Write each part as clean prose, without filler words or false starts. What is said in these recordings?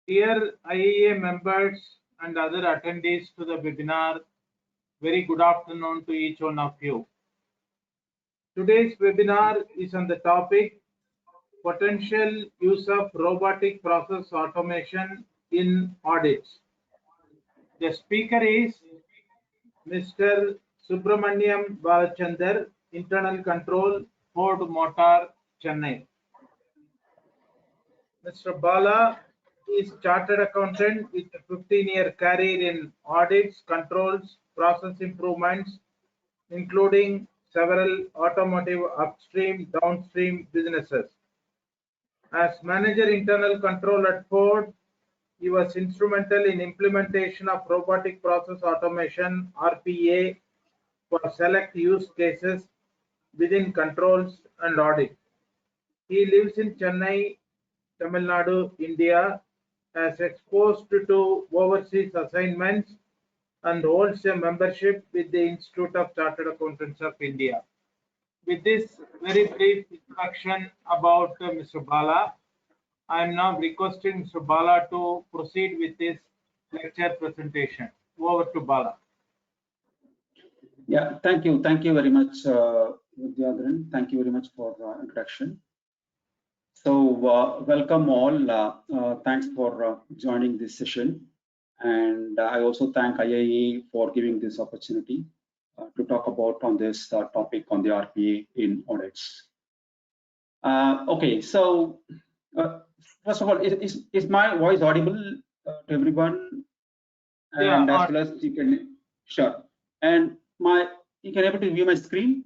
Dear IAEA members and other attendees to the webinar, very good afternoon to each one of you. Today's webinar is on the topic potential use of robotic process automation in audits. The speaker is Mr. Subramaniam Balachandar, Internal Control, Ford Motor, Chennai. Mr. Bala is chartered accountant with a 15-year career in audits, controls, process improvements, including several automotive upstream, downstream businesses. As manager internal control at Ford, he was instrumental in implementation of robotic process automation (RPA) for select use cases within controls and audit. He lives in Chennai, Tamil Nadu, India, has exposed to overseas assignments and holds a membership with the Institute of Chartered Accountants of India. With this very brief introduction about Mr. Bala, I am now requesting Mr. Bala to proceed with his lecture presentation. Over to Bala. Yeah, thank you very much, Vidyadharan. Thank you very much for the introduction. So welcome all. Thanks for joining this session, and I also thank IIA for giving this opportunity to talk about on this topic on the RPA in audits. Okay, so first of all, is my voice audible to everyone? And as well as you can, sure. And you can able to view my screen.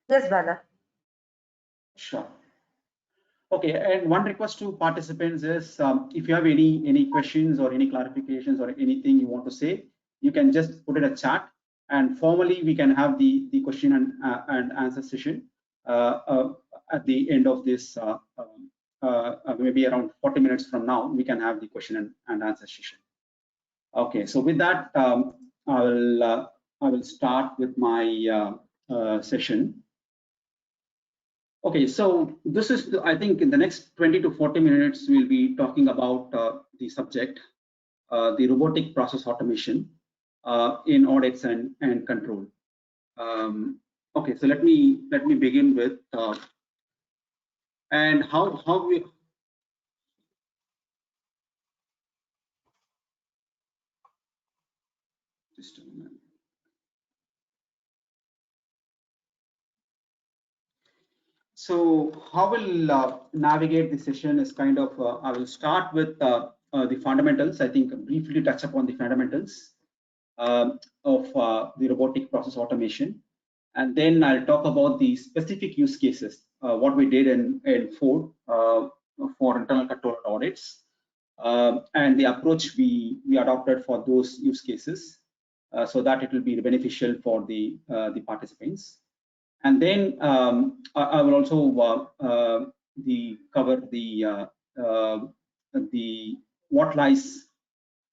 Yes, Bala. Sure. Okay, and one request to participants is if you have any questions or any clarifications or anything you want to say, you can just put in a chat, and formally we can have the question and answer session at the end of this. Maybe around 40 minutes from now, we can have the question and answer session. Okay, so with that, I will start with my session. Okay, so this is, I think in the next 20 to 40 minutes, we'll be talking about the subject, the robotic process automation in audits and control. Okay, so let me begin with and how we. Just a moment. So how we'll navigate the session is kind of, I will start with the fundamentals. I think briefly touch upon the fundamentals of the robotic process automation. And then I'll talk about the specific use cases, what we did in Ford for internal control audits, and the approach we adopted for those use cases so that it will be beneficial for the participants. And then I will also cover the what lies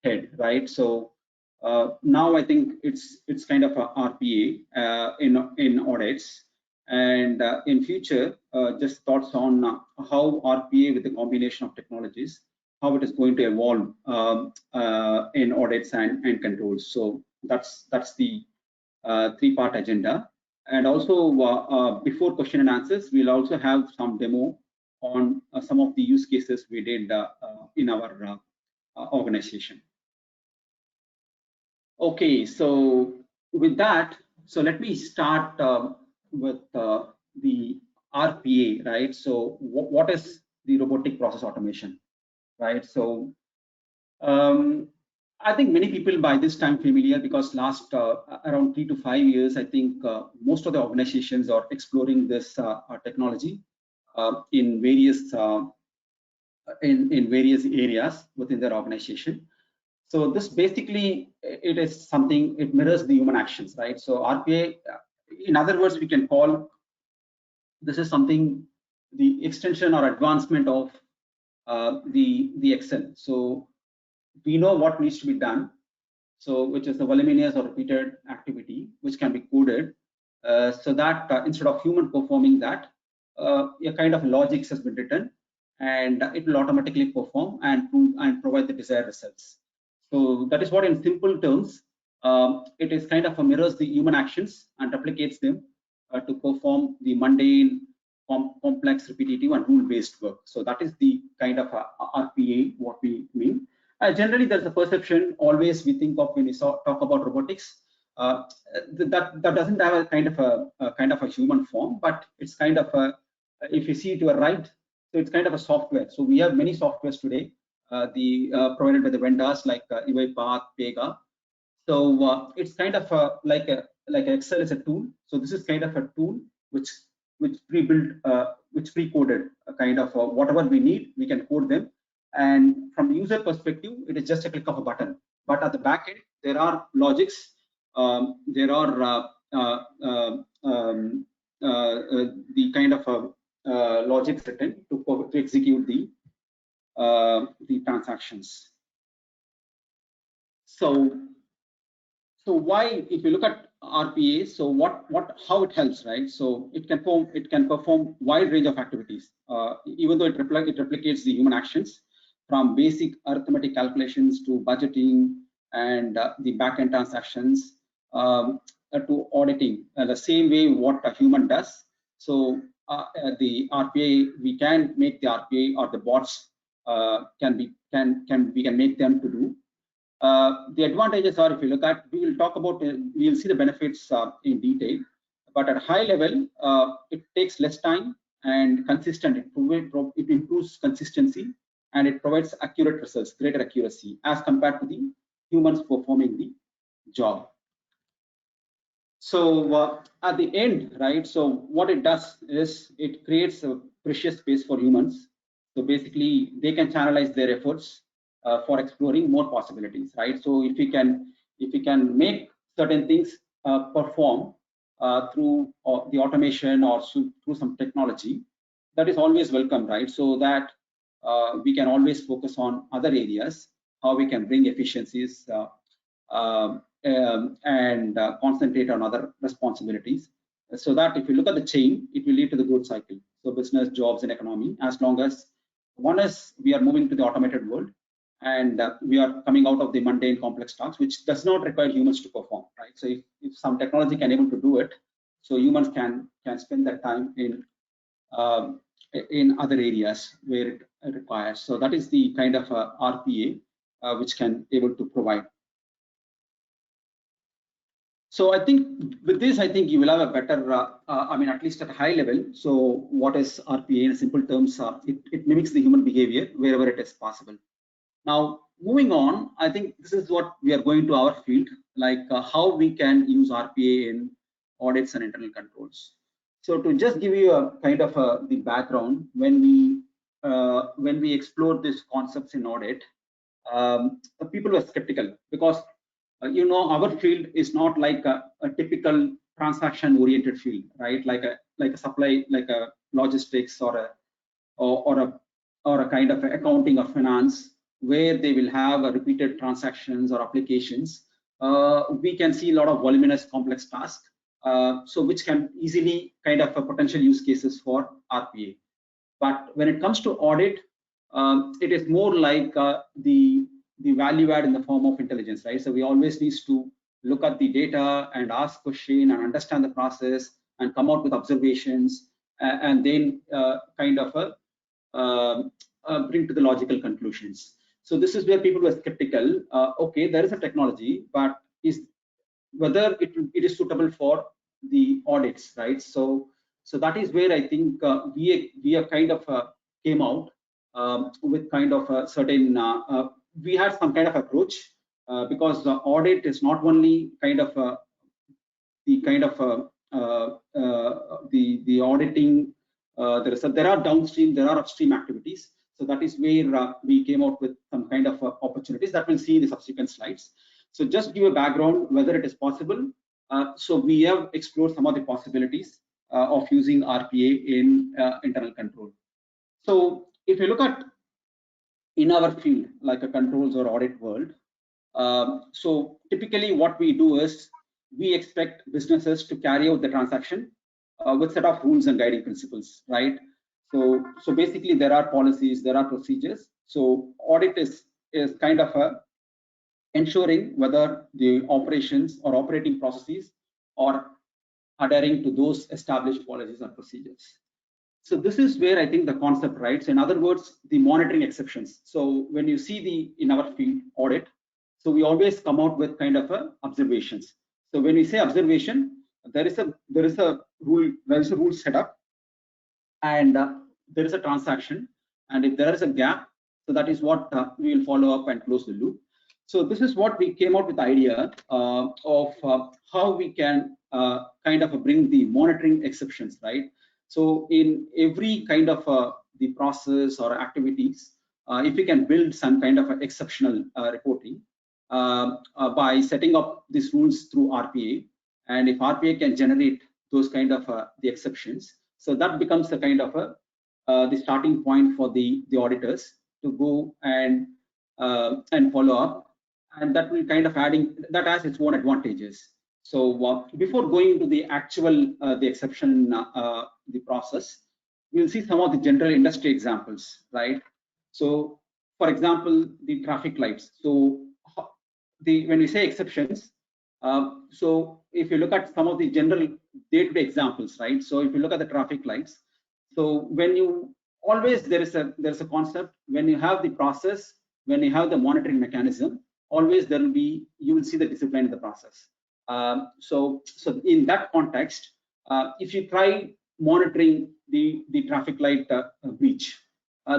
ahead, right? So now I think it's kind of a RPA in audits, and in future just thoughts on how RPA with the combination of technologies, how it is going to evolve in audits and controls. So that's the three-part agenda. And also before question and answers, we'll also have some demo on some of the use cases we did in our organization. Okay, so with that, so let me start with the RPA, right? So what is the robotic process automation, right? So I think many people by this time familiar, because last around 3 to 5 years, I think most of the organizations are exploring this technology in various areas within their organization. So this basically, it is something, it mirrors the human actions, right? So RPA, in other words, we can call this is something, the extension or advancement of the Excel. So we know what needs to be done, so which is the voluminous or repeated activity, which can be coded so that instead of human performing that, a kind of logic has been written, and it will automatically perform and provide the desired results. So that is what, in simple terms, it is kind of mirrors the human actions and replicates them to perform the mundane, complex, repetitive, and rule-based work. So that is the kind of RPA what we mean. Generally, there's a perception always we think of when we talk about robotics. That doesn't have a kind of a human form, but it's kind of a, if you see to a right, so it's kind of a software. So we have many softwares today, provided by the vendors like UiPath, Pega. So it's kind of like Excel is a tool. So this is kind of a tool which pre-built, which pre-coded, kind of whatever we need, we can code them. And from the user perspective, it is just a click of a button. But at the back end, there are logics, there are the kind of logics written to execute the transactions. So why, if you look at RPA, so how it helps, right? So it can perform wide range of activities, even though it replicates the human actions, from basic arithmetic calculations to budgeting and the backend transactions to auditing, the same way what a human does. So the RPA, we can make the RPA or the bots we can make them to do. The advantages are, if you look at, we will talk about, we will see the benefits in detail, but at a high level, it takes less time and consistent. It improves consistency, and it provides accurate results, greater accuracy as compared to the humans performing the job. So at the end, right, so what it does is it creates a precious space for humans. So basically, they can channelize their efforts for exploring more possibilities, right? So if we can make certain things perform through the automation or through some technology, that is always welcome, right? So that we can always focus on other areas, how we can bring efficiencies and concentrate on other responsibilities, so that if you look at the chain, it will lead to the growth cycle. So business, jobs, and economy, as long as one is we are moving to the automated world, and we are coming out of the mundane complex tasks, which does not require humans to perform, right? So if some technology can able to do it, so humans can spend that time in other areas where it requires. So that is the kind of RPA which can able to provide. So I think with this, I think you will have a better, I mean, at least at a high level. So what is RPA in simple terms? It mimics the human behavior wherever it is possible. Now, moving on, I think this is what we are going to our field, like how we can use RPA in audits and internal controls. So to just give you a kind of the background, when we explored these concepts in audit, people were skeptical because you know, our field is not like a typical transaction-oriented field, right? Like a supply, like a logistics or a kind of accounting or finance, where they will have repeated transactions or applications. We can see a lot of voluminous complex tasks, so which can easily kind of potential use cases for RPA. But when it comes to audit, it is more like the value add in the form of intelligence, right? So we always need to look at the data and ask question and understand the process and come out with observations, and then kind of bring to the logical conclusions. So this is where people were skeptical. Okay, there is a technology, but whether it is suitable for the audits, right? So that is where I think we have kind of came out with kind of a certain we had some kind of approach, because the audit is not only kind of the kind of the auditing. There are downstream, there are upstream activities. So that is where we came out with some kind of opportunities that we'll see in the subsequent slides. So just give a background whether it is possible. So we have explored some of the possibilities of using RPA in internal control. So if you look at in our field, like a controls or audit world, so typically what we do is we expect businesses to carry out the transaction with set of rules and guiding principles, right? So basically there are policies, there are procedures. So audit is kind of a ensuring whether the operations or operating processes are adhering to those established policies and procedures. So this is where I think the concept writes. In other words, the monitoring exceptions. So when you see in our field audit, so we always come out with kind of observations. So when we say observation, there is a rule set up, and there is a transaction, and if there is a gap, so that is what we will follow up and close the loop. So this is what we came out with the idea of how we can kind of bring the monitoring exceptions, right? So in every kind of the process or activities, if we can build some kind of exceptional reporting by setting up these rules through RPA, and if RPA can generate those kind of the exceptions, so that becomes a kind of the starting point for the auditors to go and follow up, and that will kind of that has its own advantages. So before going into the actual the exception the process, we'll see some of the general industry examples, right? So for example, the traffic lights. So when we say exceptions, so if you look at some of the general day-to-day examples, right? So if you look at the traffic lights, so when you always there is a concept, when you have the process, when you have the monitoring mechanism, always there will be, you will see the discipline in the process. So in that context, if you try monitoring the traffic light breach,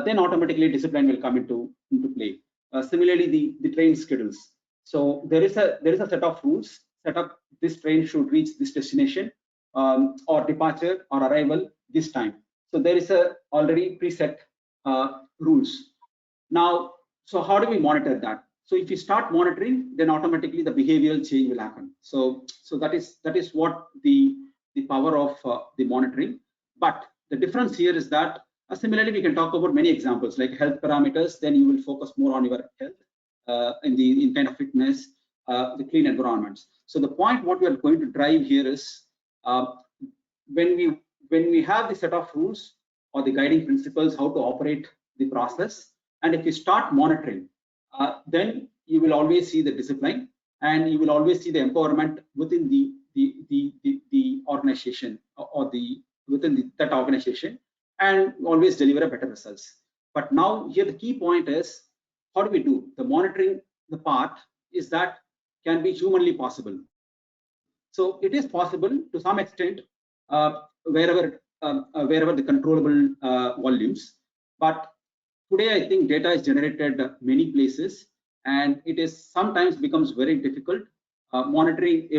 then automatically discipline will come into play. Similarly, the train schedules. So there is a set of rules set up. This train should reach this destination or departure or arrival this time. So there is a already preset rules. Now, so how do we monitor that? So if you start monitoring, then automatically the behavioral change will happen. So that is what the power of the monitoring. But the difference here is that similarly we can talk about many examples like health parameters. Then you will focus more on your health in kind of fitness, the clean environments. So the point what we are going to drive here is when we have the set of rules or the guiding principles how to operate the process, and if you start monitoring, then you will always see the discipline, and you will always see the empowerment within the organization or within that organization, and always deliver a better results. But now here the key point is, how do we do the monitoring? The part is that can be humanly possible. So it is possible to some extent wherever the controllable volumes, but today I think data is generated many places, and it is sometimes becomes very difficult monitoring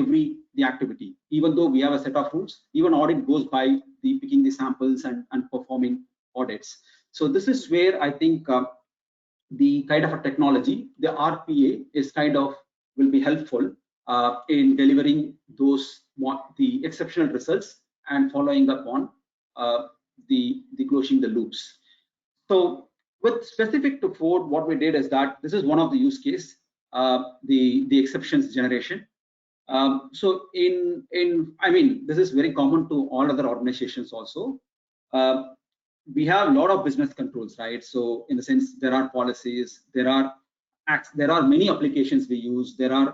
the activity. Even though we have a set of rules, even audit goes by the picking the samples and performing audits. So this is where I think the kind of a technology, the RPA is kind of will be helpful in delivering the exceptional results and following up on the closing the loops. So with specific to Ford, what we did is that this is one of the use case, the exceptions generation. So I mean, this is very common to all other organizations also. We have a lot of business controls, right? So in the sense, there are policies, there are many applications we use. Then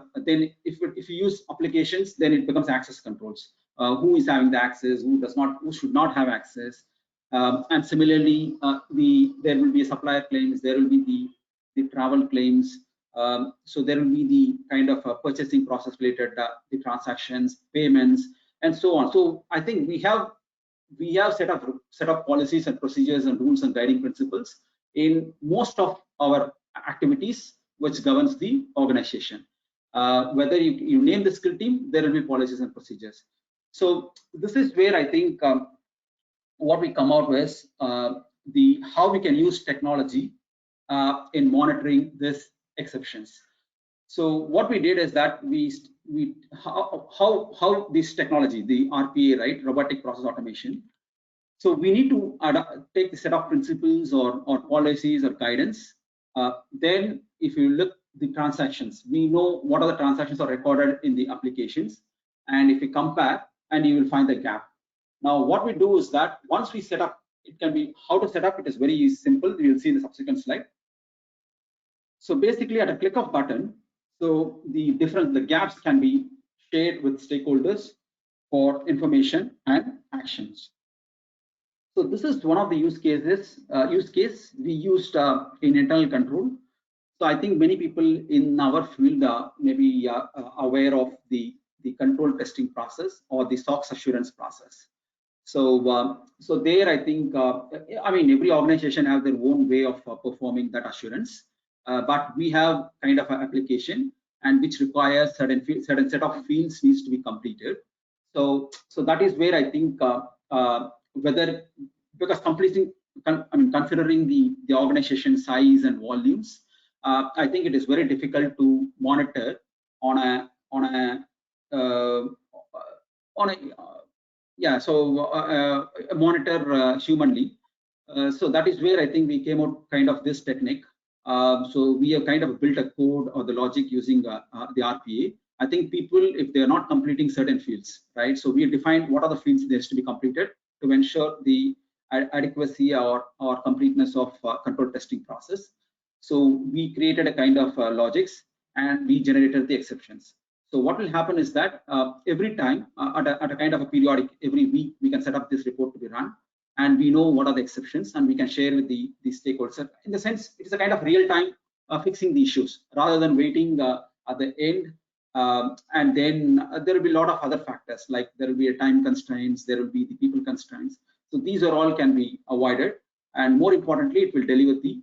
if you use applications, then it becomes access controls. Who is having the access? Who should not have access? And similarly, there will be supplier claims. There will be the travel claims. So there will be the kind of purchasing process related the transactions, payments, and so on. So I think we have set up policies and procedures and rules and guiding principles in most of our activities, which governs the organization. Whether you name the skill team, there will be policies and procedures. So this is where I think what we come out with how we can use technology in monitoring these exceptions. So what we did is that how this technology, the RPA, right, robotic process automation. So we need to take the set of principles or policies or guidance. Then if you look the transactions, we know what are the transactions are recorded in the applications, and if you compare, and you will find the gap. Now, what we do is that once we set up, it can be how to set up. It is very simple. You'll see in the subsequent slide. So basically, at a click of button, so the gaps can be shared with stakeholders for information and actions. So this is one of the use case we used in internal control. So I think many people in our field are maybe aware of the control testing process or the SOX assurance process. So so there I think I mean every organization has their own way of performing that assurance, but we have kind of an application and which requires certain set of fields needs to be completed. So that is where I think whether because considering the organization size and volumes, I think it is very difficult to monitor on a monitor humanly. So that is where I think we came out kind of this technique. So we have kind of built a code or the logic using the RPA. I think people, if they are not completing certain fields, right? So we defined what are the fields that has to be completed to ensure the adequacy or completeness of control testing process. So we created a kind of logics and we generated the exceptions. So what will happen is that every time at a kind of a periodic, every week, we can set up this report to be run, and we know what are the exceptions, and we can share with the stakeholders. In the sense, it is a kind of real time fixing the issues rather than waiting at the end. And then there will be a lot of other factors, like there will be a time constraints, there will be the people constraints. So these are all can be avoided, and more importantly, it will deliver the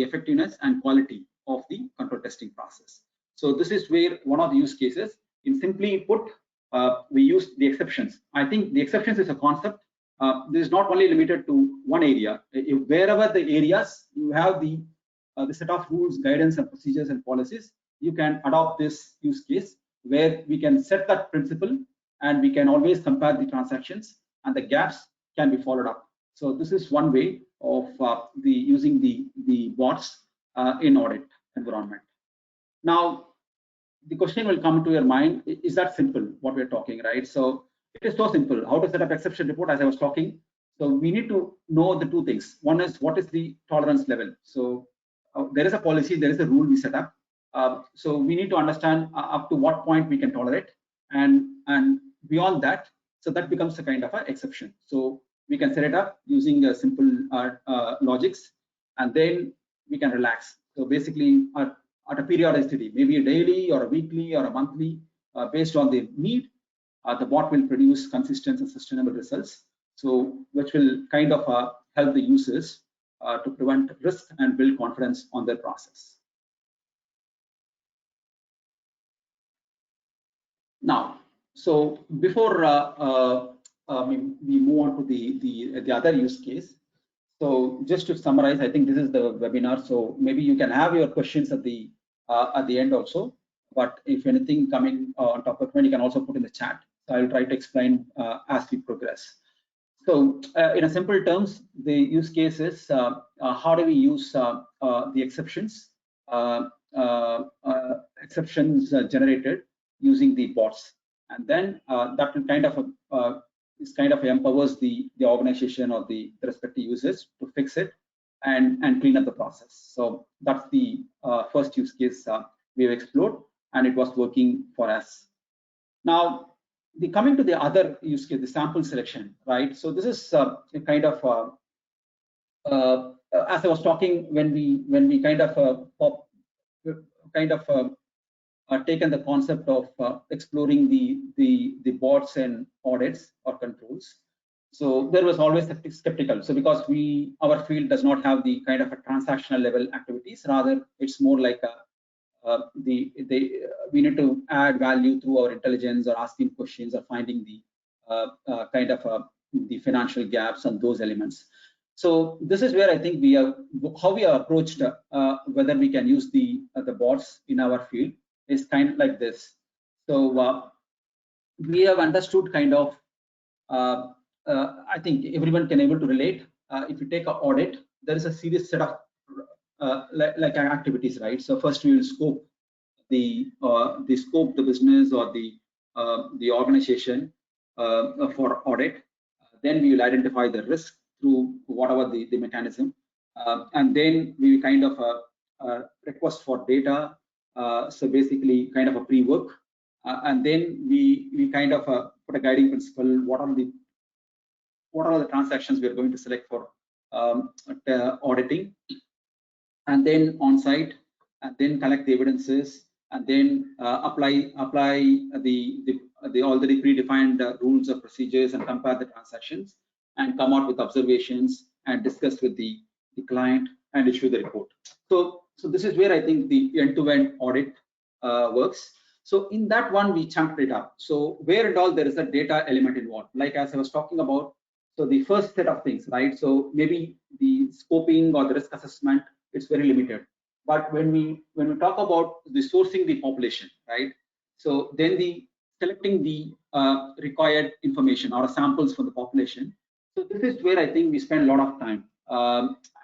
effectiveness and quality of the control testing process. So this is where one of the use cases, in simply put, we use the exceptions. I think the exceptions is a concept. This is not only limited to one area. Wherever the areas you have the set of rules, guidance, and procedures and policies, you can adopt this use case where we can set that principle, and we can always compare the transactions, and the gaps can be followed up. So this is one way of using the bots in audit environment. Now, the question will come to your mind: is that simple? What we're talking, right? So it is so simple. How to set up exception report, as I was talking. So we need to know the two things. One is what is the tolerance level. So there is a policy, there is a rule we set up. So we need to understand up to what point we can tolerate, and beyond that, so that becomes a kind of an exception. So we can set it up using a simple logics, and then we can relax. So basically, at a periodicity, maybe a daily or a weekly or a monthly, based on the need, the bot will produce consistent and sustainable results. So which will kind of help the users to prevent risk and build confidence on their process. Now, so before we move on to the other use case, so just to summarize, I think this is the webinar. So maybe you can have your questions at the end also. But if anything coming on top of it, you can also put in the chat. So I'll try to explain as we progress. So in a simple terms, the use case is how do we use the exceptions generated using the bots, and then that will kind of empowers the organization or the respective users to fix it and clean up the process. So that's the first use case we've explored, and it was working for us. Now, coming to the other use case, the sample selection, right? So this is a kind of as I was talking, when we kind of taken the concept of exploring the bots and audits or controls. So there was always skeptical. So because our field does not have the kind of a transactional level activities, rather it's more like we need to add value through our intelligence or asking questions or finding the kind of the financial gaps and those elements. So this is where I think how we are approached whether we can use the bots in our field is kind of like this. So we have understood kind of I think everyone can able to relate. If you take an audit, there is a serious set of like activities, right? So first we will scope the business or the organization for audit. Then we will identify the risk through whatever the mechanism, and then we kind of request for data. So basically, kind of a pre-work, and then we kind of put a guiding principle. What are the transactions we are going to select for auditing, and then on-site, and then collect the evidences, and then apply the already predefined rules or procedures and compare the transactions and come out with observations and discuss with the client and issue the report. So this is where I think the end-to-end audit works. So in that one, we chunked it up. So where and all there is a data element involved, like as I was talking about. So the first set of things, right? So maybe the scoping or the risk assessment, it's very limited. But when we talk about the sourcing the population, right? So then the selecting the required information or samples for the population. So this is where I think we spend a lot of time,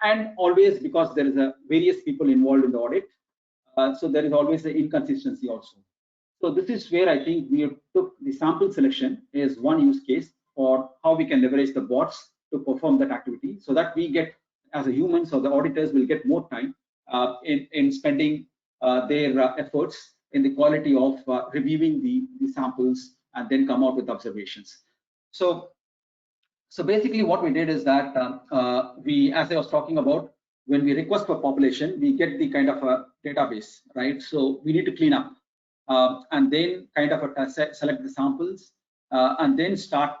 and always because there is a various people involved in the audit, so there is always an inconsistency also. So this is where I think we took the sample selection as one use case for how we can leverage the bots to perform that activity, so that we get, as a humans or the auditors will get more time in spending their efforts in the quality of reviewing the samples and then come out with observations. So basically what we did is that we, as I was talking about, when we request for population, we get the kind of a database, right? So we need to clean up and then kind of select the samples and then start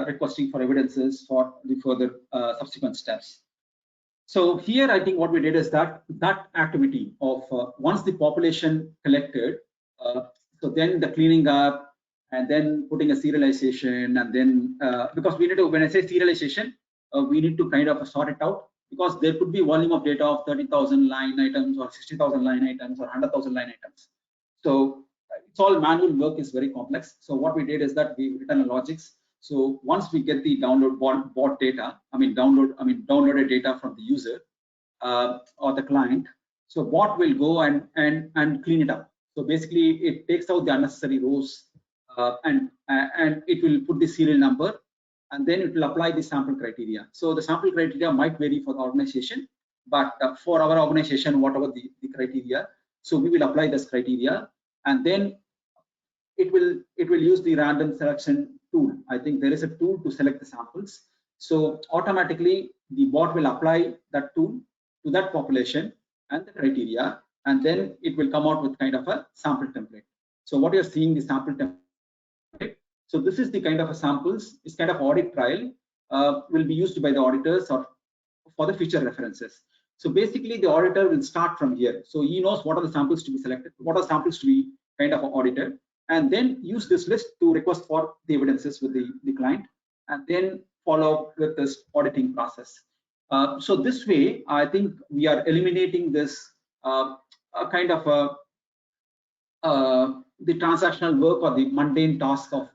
requesting for evidences for the further subsequent steps. So here I think what we did is that activity of once the population collected, so then the cleaning up and then putting a serialization, and then because we need to, when I say serialization, we need to kind of sort it out, because there could be volume of data of 30,000 line items or 60,000 line items or 100,000 line items. So it's all manual work, is very complex. So what we did is that we've written a logics. So once we get the bot data, downloaded data from the user or the client, so bot will go and clean it up. So basically, it takes out the unnecessary rows and it will put the serial number, and then it will apply the sample criteria. So the sample criteria might vary for the organization, but for our organization, whatever the criteria, so we will apply this criteria, and then it will use the random selection tool. I think there is a tool to select the samples. So automatically the bot will apply that tool to that population and the criteria, and then it will come out with kind of a sample template. So what you're seeing, the sample template. So this is the kind of a samples. It's kind of audit trial will be used by the auditors or for the future references. So basically the auditor will start from here. So he knows what are the samples to be selected, what are samples to be kind of audited, and then use this list to request for the evidences with the client, and then follow up with this auditing process. So this way, I think we are eliminating this kind of the transactional work or the mundane task of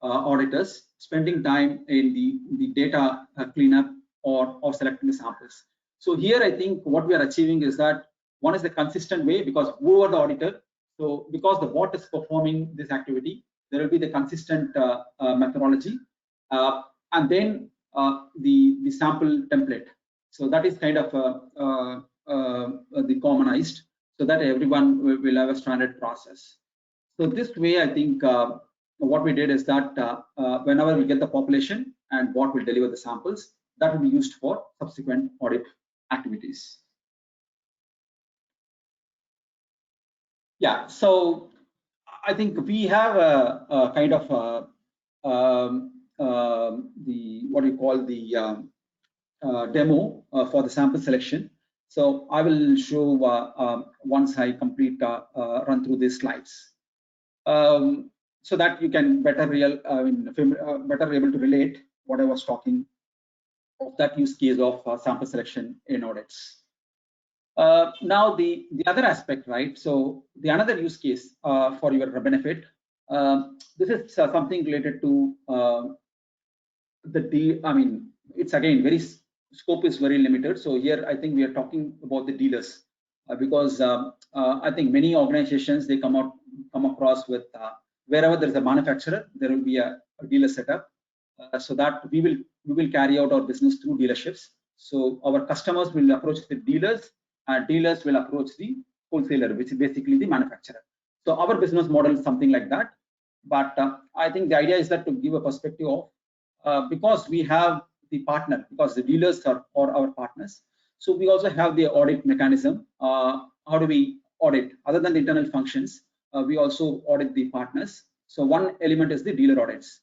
auditors, spending time in the data cleanup or selecting the samples. So here I think what we are achieving is that one is the consistent way, because who are the auditor, so because the bot is performing this activity, there will be the consistent methodology, and then the sample template. So that is kind of the commonized, so that everyone will have a standard process. So this way, I think what we did is that whenever we get the population and bot will deliver the samples, that will be used for subsequent audit activities. Yeah, so I think we have a kind of the what you call the demo for the sample selection. So I will show once I complete run through these slides, so that you can better better able to relate what I was talking of, that use case of sample selection in audits. Now the other aspect, right? So the another use case for your benefit, this is something related to it's again very scope is very limited. So here I think we are talking about the dealers, because I think many organizations, they come across with wherever there is a manufacturer, there will be a dealer setup, so that we will carry out our business through dealerships. So our customers will approach the dealers, and dealers will approach the wholesaler, which is basically the manufacturer. So our business model is something like that. But I think the idea is that to give a perspective of because we have the partner, because the dealers are our partners. So we also have the audit mechanism. How do we audit? Other than the internal functions, we also audit the partners. So one element is the dealer audits.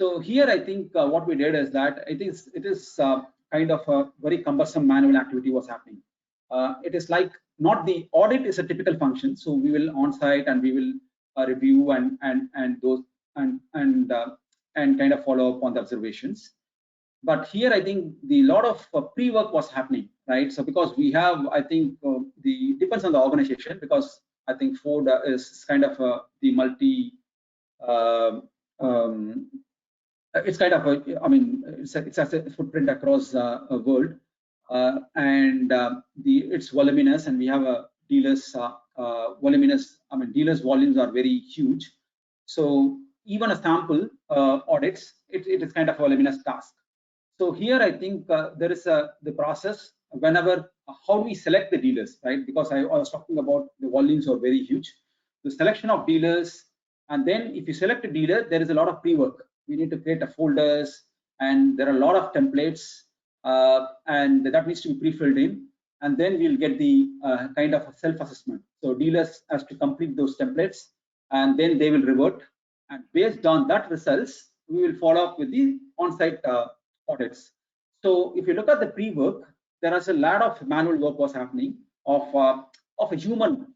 So here I think what we did is that it is kind of a very cumbersome manual activity was happening. It is like not the audit is a typical function. So we will on site and we will review and those and kind of follow up on the observations. But here I think the lot of pre-work was happening, right? So because we have, I think the depends on the organization, because I think Ford is kind of the multi. It's kind of I mean, it's a footprint across a world, and it's voluminous, and we have a dealers voluminous. I mean, dealers volumes are very huge. So even a sample audits, it is kind of a voluminous task. So here I think there is the process whenever how we select the dealers, right? Because I was talking about the volumes are very huge. The selection of dealers, and then if you select a dealer, there is a lot of pre-work. We need to create a folders, and there are a lot of templates, and that needs to be pre-filled in, and then we'll get the kind of a self-assessment. So dealers has to complete those templates, and then they will revert, and based on that results, we will follow up with the on-site audits. So if you look at the pre-work, there is a lot of manual work was happening of a human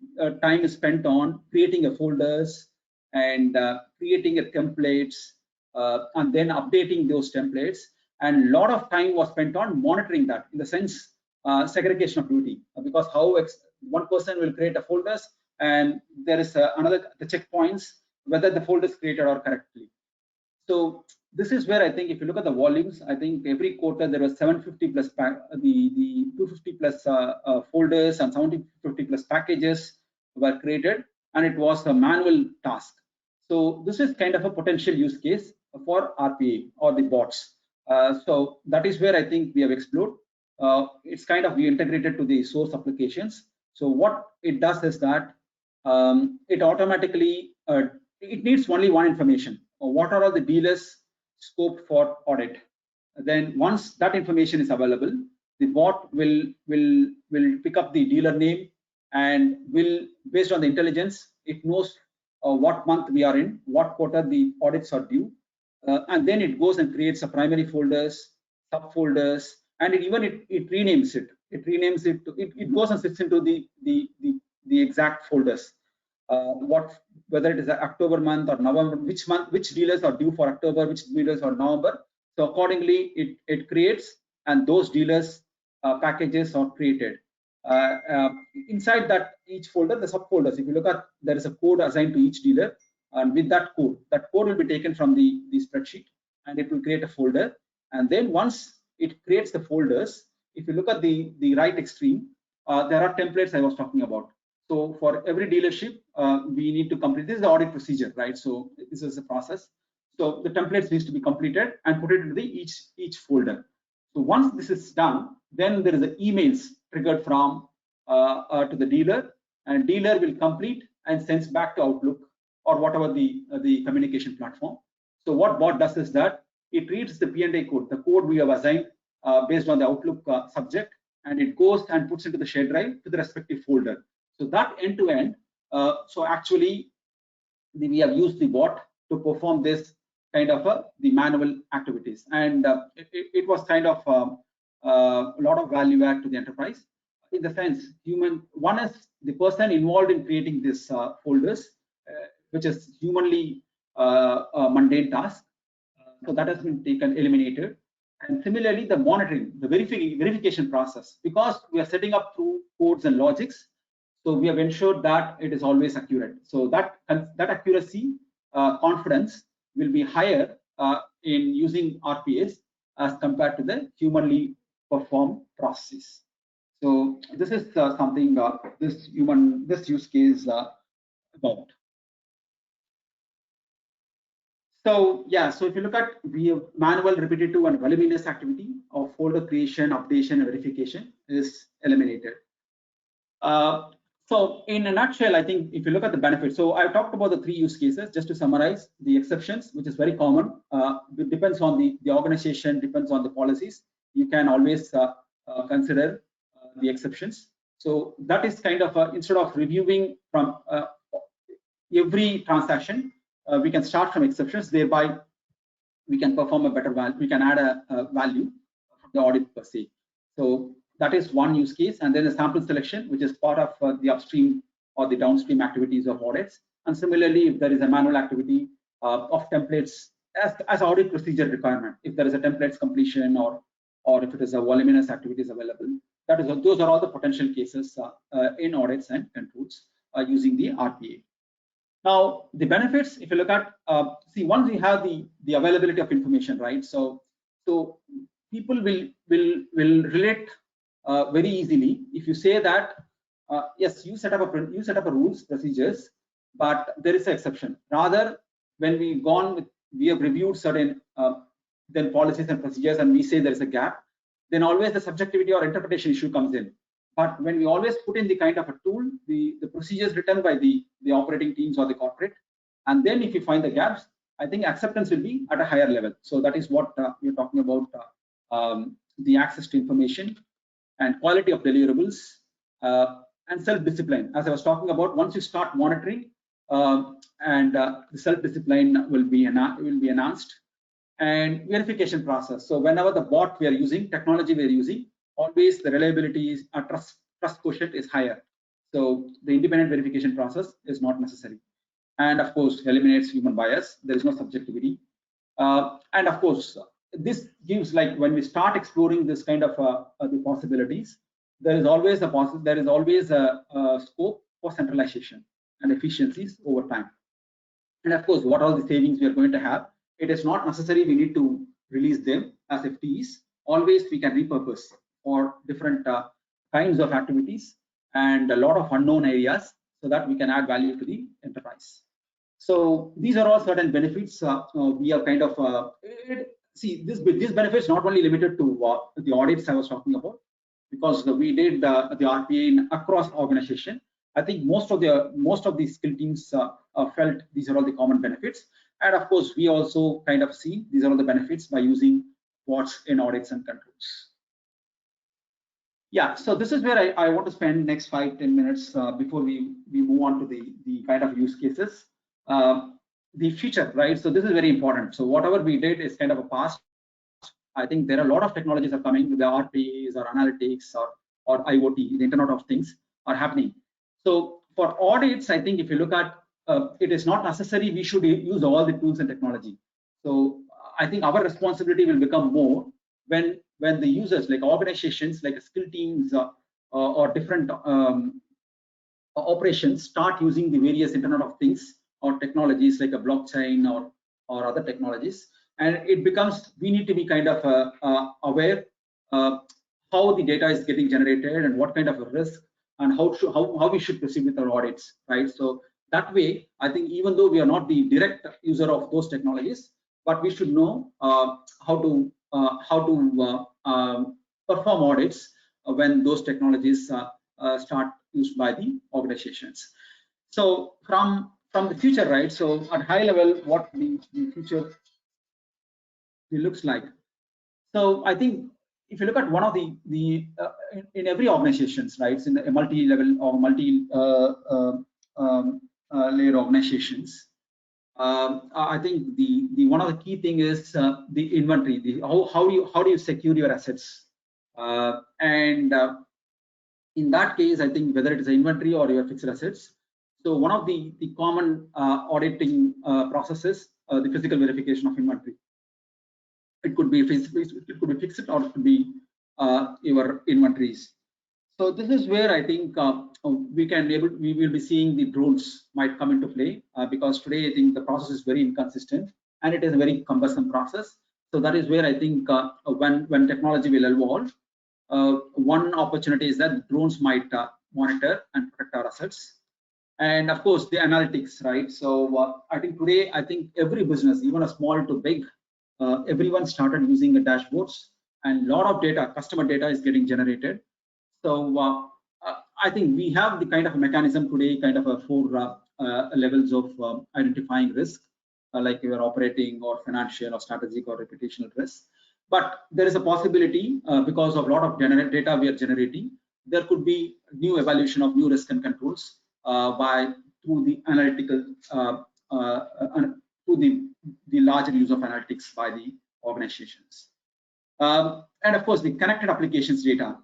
time is spent on creating a folders and creating a templates, and then updating those templates, and a lot of time was spent on monitoring that, in the sense segregation of duty, because how one person will create a folders, and there is another the checkpoints whether the folders created are correctly. So this is where I think if you look at the volumes, I think every quarter there was 750 plus the 250 plus folders and 750 plus packages were created, and it was a manual task. So this is kind of a potential use case for RPA or the bots. So that is where I think we have explored. It's kind of we integrated to the source applications. So what it does is that it automatically it needs only one information. What are all the dealers scope for audit? Then once that information is available, the bot will pick up the dealer name, and will, based on the intelligence, it knows what month we are in, what quarter the audits are due, and then it goes and creates a primary folders, subfolders, and it renames it. It renames it. It goes and sits into the exact folders. Whether it is October month or November, which dealers are due for October, which dealers are November. So accordingly, it creates, and those dealers packages are created. Inside that each folder, the subfolders, if you look at, there is a code assigned to each dealer, and with that code will be taken from the spreadsheet, and it will create a folder. And then once it creates the folders, if you look at the right extreme, there are templates I was talking about. So for every dealership, we need to complete, this is the audit procedure, right? So this is a process. So the templates needs to be completed and put it into the each folder. So once this is done, then there is the emails triggered from to the dealer, and dealer will complete and sends back to Outlook or whatever the communication platform. So what bot does is that it reads the P&A code, the code we have assigned based on the Outlook subject, and it goes and puts into the shared drive to the respective folder. So that end to end. So actually, we have used the bot to perform this kind of the manual activities, and it was kind of a lot of value add to the enterprise, in the sense one is the person involved in creating this folders, which is humanly a mundane task. So that has been eliminated. And similarly, the monitoring, the verification process, because we are setting up through codes and logics, so we have ensured that it is always accurate. So that accuracy, confidence will be higher in using RPAs as compared to the humanly performed processes. So this is something this use case about. So yeah, so if you look at the manual, repetitive, and voluminous activity of folder creation, updation, and verification is eliminated. So in a nutshell, I think if you look at the benefits, so I've talked about the 3 use cases. Just to summarize, the exceptions, which is very common, it depends on the organization, depends on the policies. You can always consider the exceptions. So that is kind of instead of reviewing from every transaction, we can start from exceptions. Thereby, we can perform a better value. We can add a value from the audit per se. So that is one use case, and then the sample selection, which is part of the upstream or the downstream activities of audits. And similarly, if there is a manual activity of templates as audit procedure requirement, if there is a templates completion or if it is a voluminous activities available, those are all the potential cases in audits and controls using the RPA. Now, the benefits, if you look at, see, once we have the availability of information, right? So people will relate very easily if you say that yes, you set up a rules procedures, but there is an exception. Rather, when we have reviewed certain then policies and procedures, and we say there is a gap, then always the subjectivity or interpretation issue comes in. But when we always put in the kind of a tool, the procedures written by the operating teams or the corporate, and then if you find the gaps, I think acceptance will be at a higher level. So that is what we're talking about, the access to information and quality of deliverables and self-discipline. As I was talking about, once you start monitoring, and the self-discipline will be enhanced, and verification process. So whenever the bot we are using, technology we are using, always the reliability is trust quotient is higher. So the independent verification process is not necessary, and of course eliminates human bias. There is no subjectivity, and of course this gives, like, when we start exploring this kind of the possibilities, there is always a scope for centralization and efficiencies over time. And of course, what all the savings we are going to have, it is not necessary we need to release them as FTEs. Always we can repurpose for different kinds of activities and a lot of unknown areas, so that we can add value to the enterprise. So these are all certain benefits. We are kind of see this benefits not only limited to the audits I was talking about, because we did the RPA across organization. I think most of the skill teams felt these are all the common benefits, and of course we also kind of see these are all the benefits by using bots in audits and controls. Yeah, so this is where I want to spend next 5-10 minutes before we move on to the kind of use cases. The future, right? So this is very important. So whatever we did is kind of a past. I think there are a lot of technologies are coming with the RPAs or analytics or IoT, the Internet of Things are happening. So for audits, I think if you look at it is not necessary we should use all the tools and technology. So I think our responsibility will become more when the users, like organizations, like skill teams or different operations start using the various Internet of Things or technologies like a blockchain or other technologies, and it becomes, we need to be kind of aware how the data is getting generated and what kind of a risk and how we should proceed with our audits, right? So that way, I think even though we are not the direct user of those technologies, but we should know how to perform audits when those technologies start used by the organizations. So from the future, right? So at high level, what the future looks like. So I think if you look at one of the in every organizations, right? It's in a multi-level or multi-layer organizations. I think the one of the key thing is the inventory. How do you secure your assets? And in that case, I think whether it is inventory or your fixed assets. So one of the common auditing processes, the physical verification of inventory. It could be fixed or it could be your inventories. So this is where I think we will be seeing the drones might come into play because today I think the process is very inconsistent and it is a very cumbersome process. So that is where I think when technology will evolve, one opportunity is that drones might monitor and protect our assets. And of course the analytics, right? So I think today, I think every business, even a small to big, everyone started using the dashboards, and a lot of data, customer data is getting generated. So I think we have the kind of a mechanism today, kind of a four levels of identifying risk, like you are operating or financial or strategic or reputational risk. But there is a possibility, because of a lot of data we are generating, there could be new evaluation of new risk and controls through the analytical, through the larger use of analytics by the organizations. And of course, the connected applications data.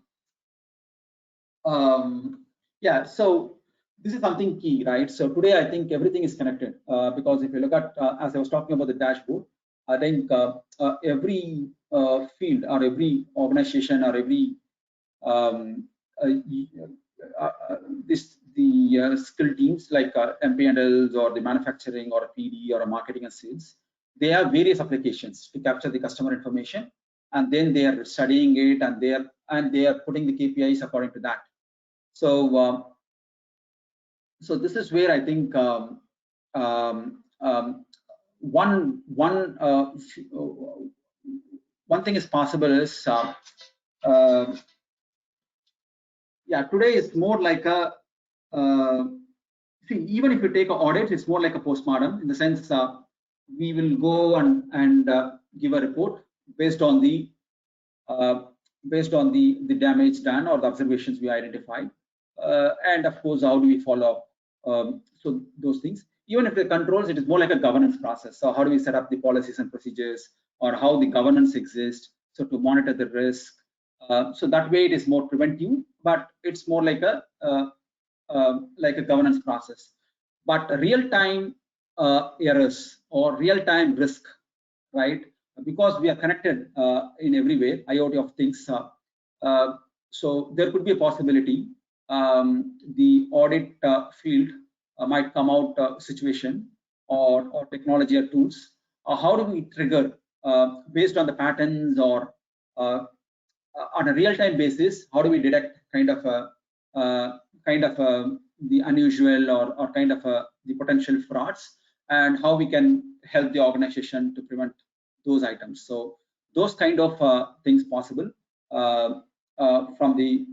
Yeah, so this is something key, right? So today, I think everything is connected, because if you look at, as I was talking about the dashboard, I think every field or every organization or every skill teams like MP&Ls or the manufacturing or a PD or a marketing and sales, they have various applications to capture the customer information, and then they are studying it, and they are putting the KPIs according to that. So so this is where I think one thing is possible is yeah, today it's more like a see, even if you take an audit, it's more like a postmortem, in the sense we will go and give a report based on the damage done or the observations we identified, and of course how do we follow up. So those things, even if the controls, it is more like a governance process. So how do we set up the policies and procedures, or how the governance exists, so to monitor the risk. So that way it is more preventive, but it's more like a governance process. But real-time errors or real-time risk, right? Because we are connected in every way, IoT of things. So there could be a possibility the audit field might come out situation or technology or tools. How do we trigger based on the patterns, or on a real-time basis? How do we detect kind of the unusual or kind of the potential frauds, and how we can help the organization to prevent those items? So those kind of things possible from the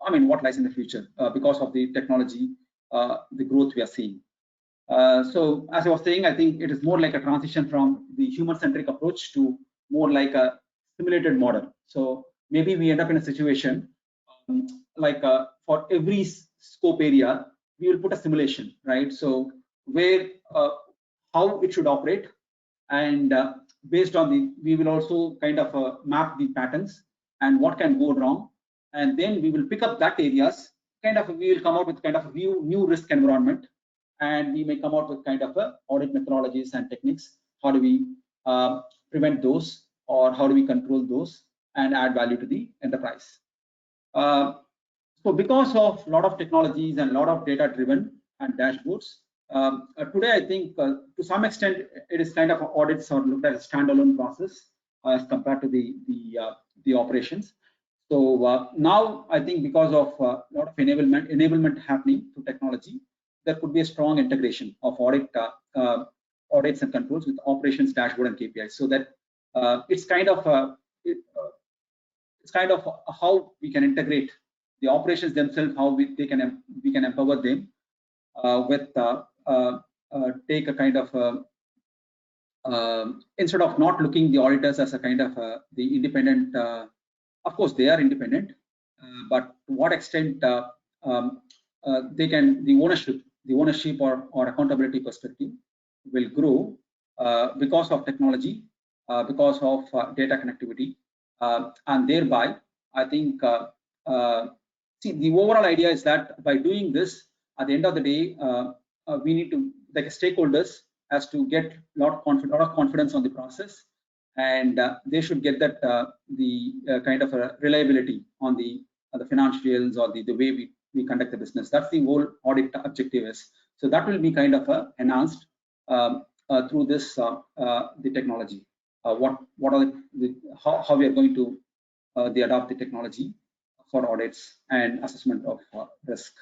I mean, what lies in the future because of the technology, the growth we are seeing. So as I was saying, I think it is more like a transition from the human-centric approach to more like a simulated model. So maybe we end up in a situation like for every scope area, we will put a simulation, right? So where how it should operate, and based on we will also kind of map the patterns and what can go wrong, and then we will pick up that areas. Kind of we will come out with kind of a new risk environment, and we may come out with kind of audit methodologies and techniques. How do we prevent those, or how do we control those and add value to the enterprise? So because of a lot of technologies and a lot of data driven and dashboards, today I think to some extent it is kind of audits or looked at a standalone process as compared to the operations. So now I think because of a lot of enablement happening through technology, there could be a strong integration of audits and controls with operations, dashboard, and KPIs, so that it's kind of how we can integrate the operations themselves, how we can empower them with take a kind of instead of not looking the auditors as a kind of the independent. Of course, they are independent, but to what extent they can the ownership or accountability perspective will grow because of technology, because of data connectivity, and thereby I think see, the overall idea is that by doing this, at the end of the day, we need to, like stakeholders, has to get a lot of confidence on the process, and they should get that kind of a reliability on the financials or the way we conduct the business. That's the whole audit objective is. So that will be kind of enhanced through this the technology. What are how we are going to adopt the technology for audits and assessment of risk.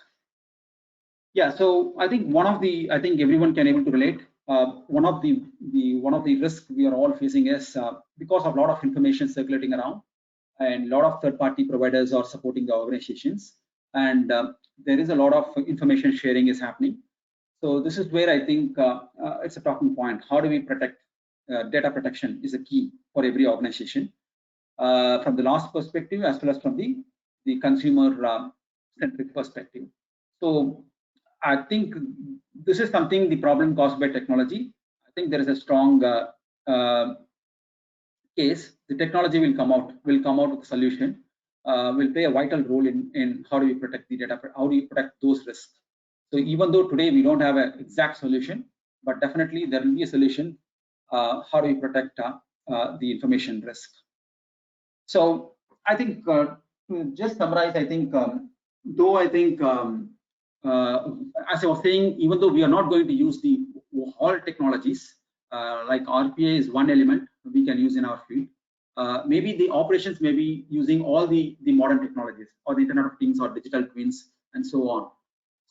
Yeah, so I think I think everyone can able to relate. One of the risks we are all facing is because of a lot of information circulating around, and a lot of third-party providers are supporting the organizations, and there is a lot of information sharing is happening. So this is where I think it's a talking point. How do we protect data protection is a key for every organization from the loss perspective as well as from the consumer centric perspective. So I think this is something the problem caused by technology. I think there is a strong case. The technology will come out with a solution. Will play a vital role in how do we protect the data, how do you protect those risks. So even though today we don't have an exact solution, but definitely there will be a solution. How do we protect the information risk? So I think to just summarize, I think though I think as I was saying, even though we are not going to use the all technologies, like RPA is one element we can use in our field. Maybe the operations may be using all the modern technologies or the Internet of Things or digital twins and so on.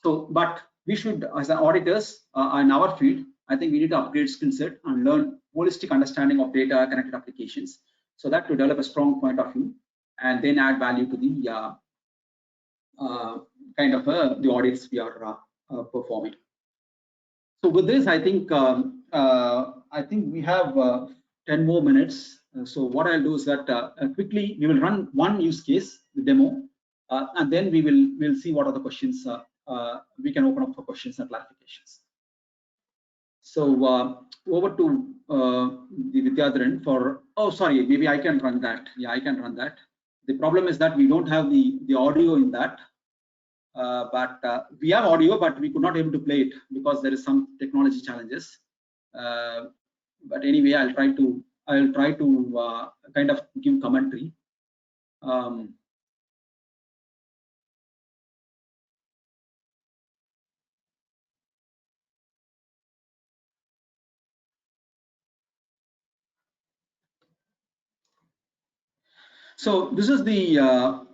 So, but we should, as auditors in our field, I think we need to upgrade skill set and learn holistic understanding of data connected applications, so that to develop a strong point of view and then add value to the kind of the audits we are performing. So with this, I think we have 10 more minutes. So what I'll do is that quickly we will run one use case, the demo, and then we'll see what are the questions we can open up for questions and clarifications. So over to the Vidyadharan for, oh sorry, maybe I can run that. Yeah, I can run that. The problem is that we don't have the audio in that, but we have audio, but we could not able to play it because there is some technology challenges. But anyway, I'll try to kind of give commentary. So this is the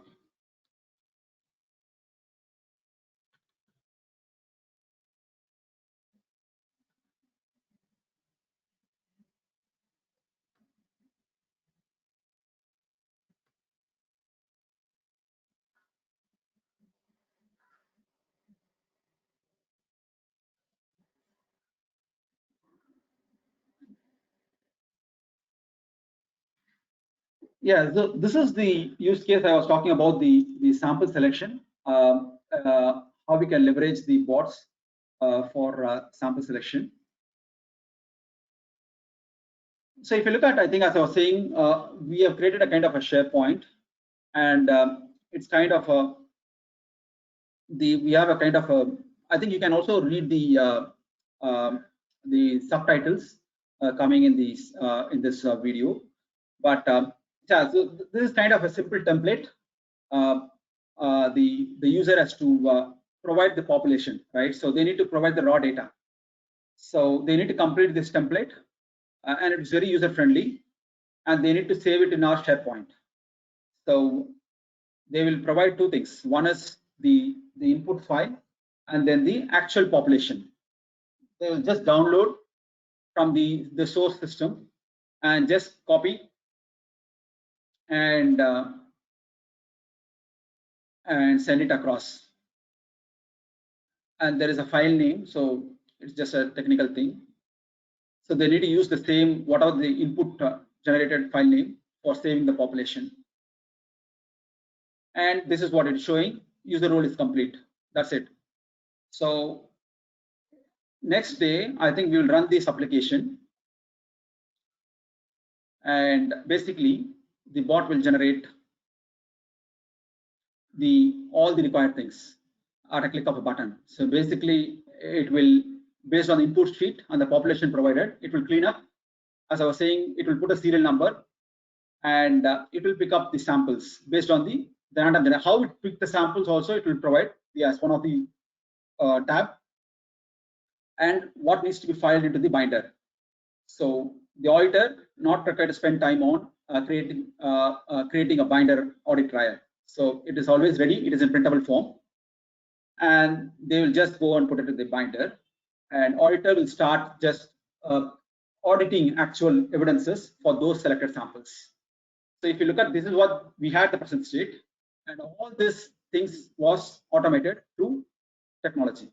yeah, so this is the use case I was talking about, the sample selection, how we can leverage the bots for sample selection. So if you look at, I think as I was saying, we have created a kind of a SharePoint, and it's kind of a we have a kind of a, I think you can also read the subtitles coming in these in this video, but yeah, so this is kind of a simple template. The user has to provide the population, right? So they need to provide the raw data. So they need to complete this template, and it's very user friendly, and they need to save it in our SharePoint. So they will provide two things. One is the input file, and then the actual population. They will just download from the source system and just copy and send it across. And there is a file name, so it's just a technical thing. So they need to use the same, whatever the input generated file name for saving the population. And this is what it's showing. User role is complete. That's it. So next day, I think we will run this application, and basically the bot will generate all the required things at a click of a button. So basically, it will, based on the input sheet and the population provided, it will clean up. As I was saying, it will put a serial number, and it will pick up the samples based on the random. How it pick the samples also, it will provide as one of the tab, and what needs to be filed into the binder. So the auditor not required to spend time on creating a binder audit trial. So it is always ready. It is in printable form. and they will just go and put it in the binder, and auditor will start just auditing actual evidences for those selected samples. So if you look at, this is what we had the present state, and all these things was automated through technology.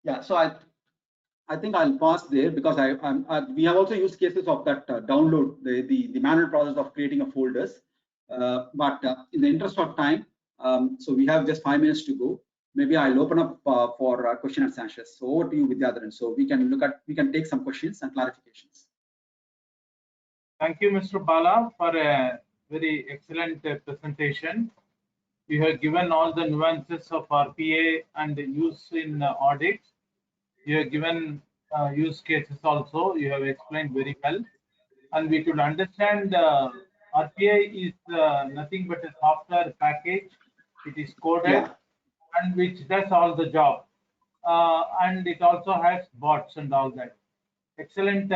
Yeah, so I think I'll pause there, because we have also used cases of that download, the manual process of creating a folders. But in the interest of time, so we have just 5 minutes to go. Maybe I'll open up for question and answers. So over to you, Vidyadharan. So we can take some questions and clarifications. Thank you, Mr. Bala, for a very excellent presentation. You have given all the nuances of RPA and the use in audits. You have given use cases also. You have explained very well, and we could understand RPA is nothing but a software package. It is coded, Yeah. and which does all the job, and it also has bots and all that. Excellent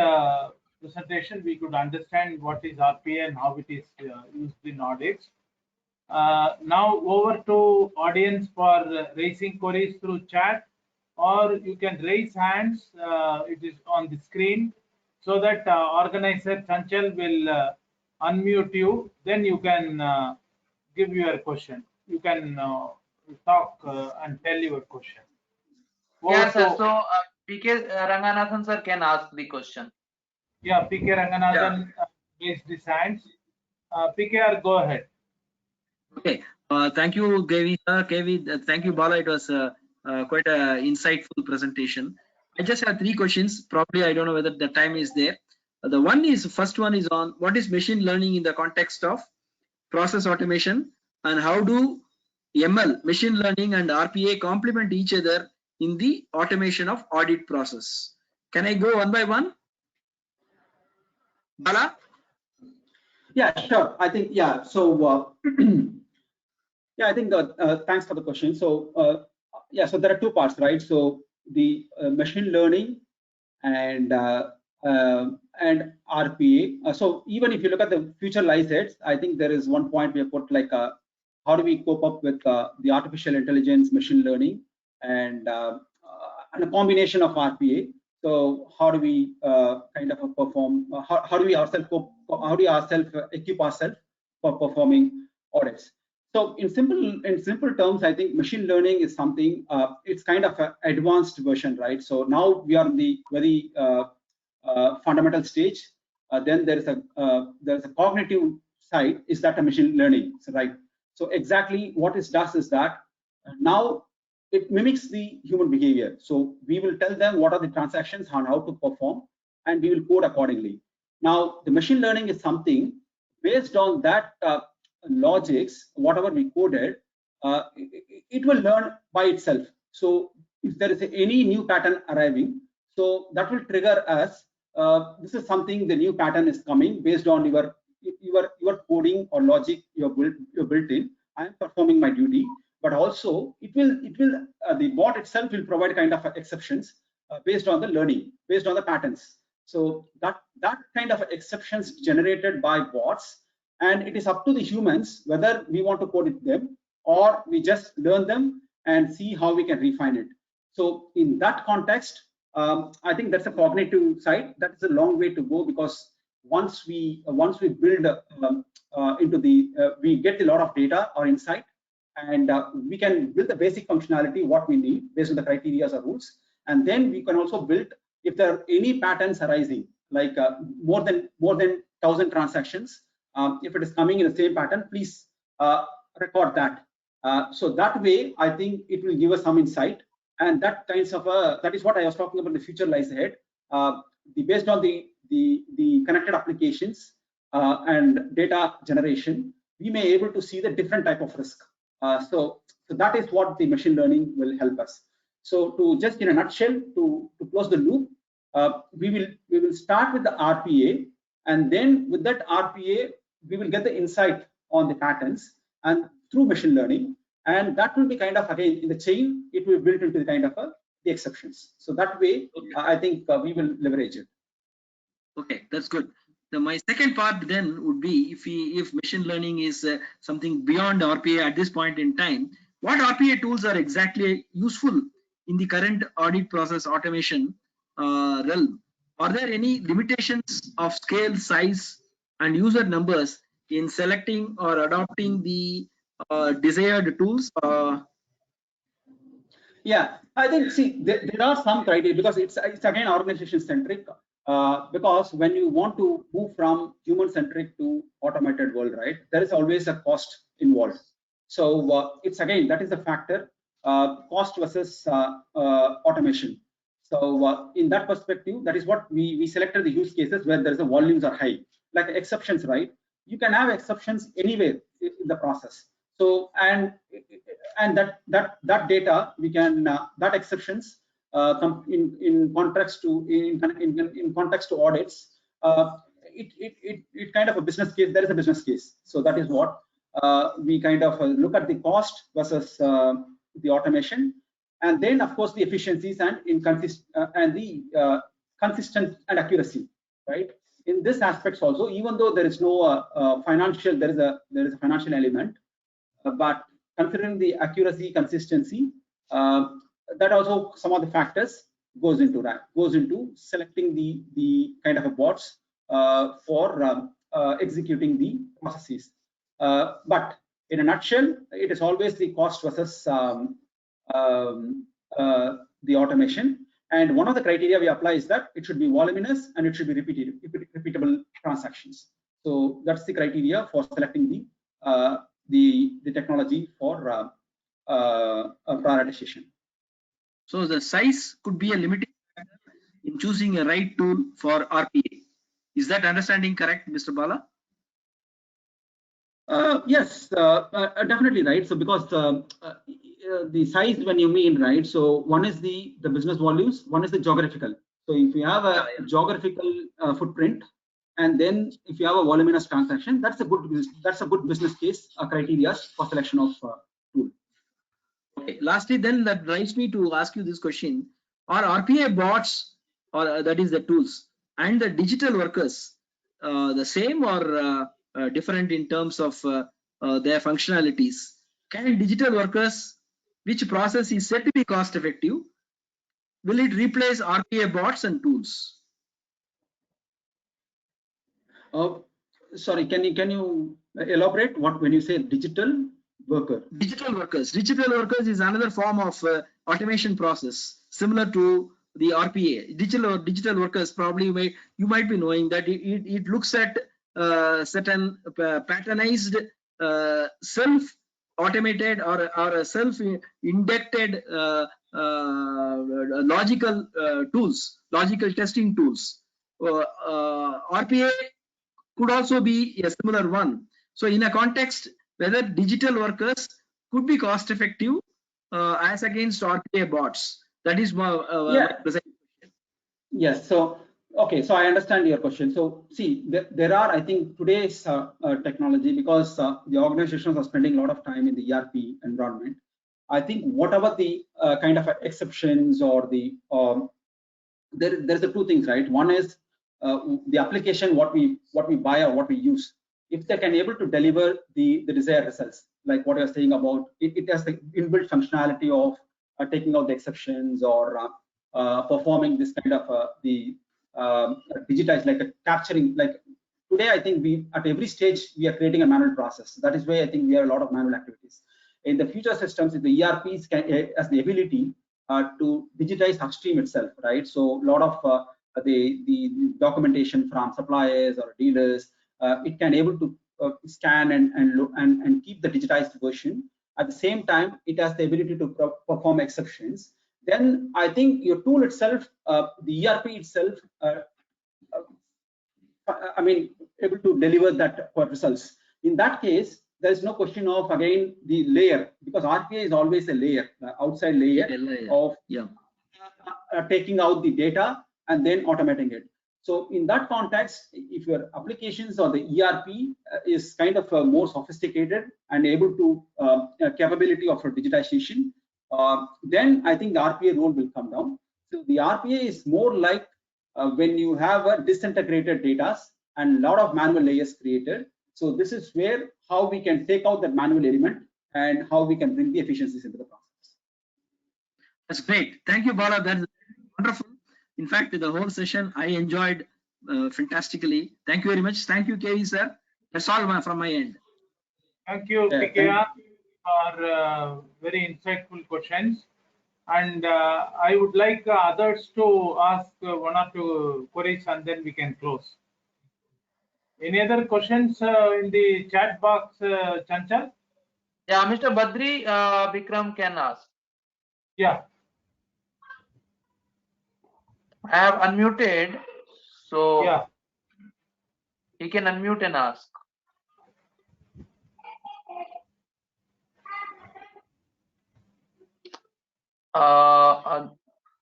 presentation. We could understand what is RPA and how it is used in audits. Now over to audience for raising queries through chat, or you can raise hands. It is on the screen, so that organizer Chanchal will unmute you. Then you can give your question. You can talk and tell your question. Yeah, sir. So PK Ranganathan sir can ask the question. Yeah, PK Ranganathan raised his hands. PKR, go ahead. Okay, thank you, KV. Thank you, Bala. It was quite an insightful presentation. I just have 3 questions. Probably I don't know whether the time is there. The first one is on what is machine learning in the context of process automation, and how do ML, machine learning, and RPA complement each other in the automation of audit process. Can I go one by one? Bala? Yeah, sure. I think, yeah. So yeah, I think thanks for the question. So yeah, so there are 2 parts, right? So the machine learning and RPA. So even if you look at the future lies ahead, I think there is one point we have put, like how do we cope up with the artificial intelligence, machine learning, and a combination of RPA. So how do we kind of perform? How do we ourselves equip ourselves for performing audits? So in simple terms, I think machine learning is something. It's kind of an advanced version, right? So now we are in the very fundamental stage. Then there is a cognitive side. Is that a machine learning, right? So exactly what it does is that now it mimics the human behavior. So we will tell them what are the transactions and how to perform, and we will code accordingly. Now the machine learning is something based on that logics, whatever we coded, it will learn by itself. So if there is any new pattern arriving, so that will trigger us. This is something, the new pattern is coming based on your coding or logic you built in. I am performing my duty, but also the bot itself will provide kind of exceptions based on the learning, based on the patterns. So that kind of exceptions generated by bots, and it is up to the humans whether we want to code it them or we just learn them and see how we can refine it. So in that context, I think that's a cognitive side. That is a long way to go, because once we build into the we get a lot of data or insight, and we can build the basic functionality what we need based on the criteria or rules, and then we can also build, if there are any patterns arising, like more than 1,000 transactions, if it is coming in the same pattern, please record that. So that way, I think it will give us some insight, and that is what I was talking about. The future lies ahead. Based on the connected applications and data generation, we may able to see the different type of risk. So that is what the machine learning will help us. So to just in a nutshell, to close the loop, we will start with the RPA, and then with that RPA, we will get the insight on the patterns and through machine learning, and that will be kind of, again, in the chain, it will be built into the kind of a the exceptions. So that way, I think we will leverage it. Okay, that's good. My second part then would be if machine learning is something beyond RPA at this point in time, what RPA tools are exactly useful in the current audit process automation realm? Are there any limitations of scale, size, and user numbers in selecting or adopting the desired tools? Yeah, I think, see, there are some criteria because it's again organization centric. Because when you want to move from human centric to automated world, right, there is always a cost involved. So it's again, that is a factor, cost versus automation. So in that perspective, that is what we selected the use cases where there is a volumes are high, like exceptions, right? You can have exceptions anywhere in the process. So and that data we can that exceptions in context to audits, it kind of a business case. There is a business case. So that is what we kind of look at the cost versus the automation, and then of course the efficiencies and the consistent and accuracy, right? In this aspects also, even though there is no financial, there is a financial element, but considering the accuracy, consistency, that also some of the factors goes into selecting the kind of a bots for executing the processes. But in a nutshell, it is always the cost versus the automation. And one of the criteria we apply is that it should be voluminous and it should be repeatable transactions. So that's the criteria for selecting the technology for prioritization. So the size could be a limiting factor in choosing a right tool for RPA. Is that understanding correct, Mr. Bala? Yes, definitely right. So because the size when you mean, right, so one is the business volumes, one is the geographical. So if you have a geographical footprint, and then if you have a voluminous transaction, that's a good business case criteria for selection of tool. Okay. Lastly, then that drives me to ask you this question: are RPA bots, or that is the tools, and the digital workers the same or different in terms of their functionalities? Can digital workers, which process is said to be cost effective, will it replace RPA bots and tools? Sorry, can you elaborate what when you say digital worker? Digital workers is another form of automation process similar to the RPA. Digital workers, probably you might be knowing that it looks at certain patternized self-automated or self-inducted logical tools, logical testing tools. RPA could also be a similar one. So in a context, whether digital workers could be cost effective as against RPA bots. That is my question. Yes. So okay. So I understand your question. So see, there are, I think, today's technology, because the organizations are spending a lot of time in the ERP environment. I think whatever the kind of exceptions or the there's the two things, right? One is the application, what we buy or what we use. If they can able to deliver the desired results, like what you're saying about it has the inbuilt functionality of taking out the exceptions or performing this kind of the digitized, like capturing, like today I think we at every stage we are creating a manual process. That is why I think we have a lot of manual activities. In the future systems, if the ERPs has the ability to digitize upstream itself, right? So a lot of the documentation from suppliers or dealers, it can able to scan and look and keep the digitized version. At the same time, it has the ability to perform exceptions. Then I think your tool itself, the ERP itself, I mean, able to deliver that results. In that case, there is no question of again the layer, because RPA is always a layer, outside layer of taking out the data and then automating it. So in that context, if your applications or the ERP is kind of more sophisticated and able to capability of digitization, then I think the RPA role will come down. So the RPA is more like when you have a disintegrated data and a lot of manual layers created. So this is where how we can take out that manual element and how we can bring the efficiencies into the process. That's great. Thank you, Bala. That's wonderful. In fact, the whole session I enjoyed fantastically. Thank you very much. Thank you, KV sir. That's all from my end. Thank you, Yeah, PKR, for very insightful questions. And I would like others to ask one or two queries, and then we can close. Any other questions in the chat box, Chanchal? Yeah, Mr. Badri, Vikram can ask. Yeah. I have unmuted, so Yeah. he can unmute and ask.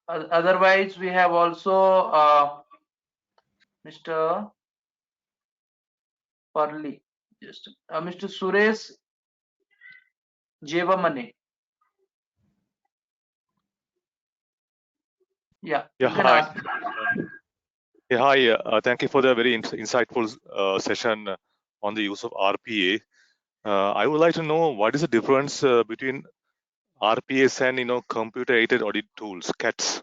Otherwise, we have also Mr. Parli, just Mr. Suresh Jevamane. Yeah, Yeah, you can hi. ask. Yeah, hi. Thank you for the very insightful session on the use of RPA. I would like to know what is the difference between RPAs and computer-aided audit tools, CATs.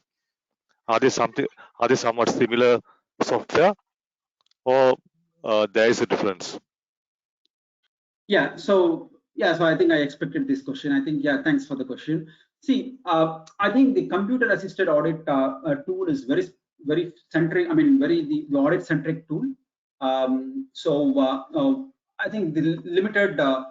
Are they somewhat similar software, or there is a difference? Yeah. So I think I expected this question. I think thanks for the question. See, I think the computer-assisted audit tool is very centric. I mean, the audit-centric tool. I think the limited kind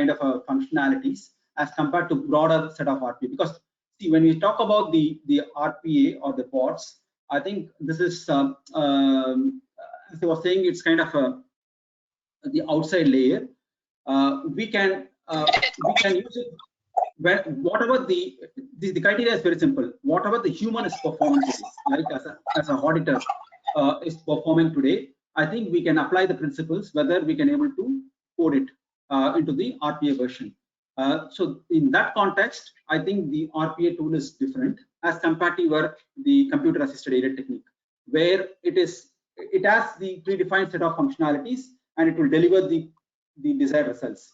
of functionalities as compared to broader set of RPA. Because see, when we talk about the RPA or the bots, I think this is as I was saying, it's kind of the outside layer. We can use it when whatever the criteria is very simple. Whatever the human is performing today, like as an auditor is performing today, I think we can apply the principles whether we can able to code it into the RPA version. So in that context, I think the RPA tool is different as compared to the computer assisted aided technique, where it has the predefined set of functionalities and it will deliver the desired results.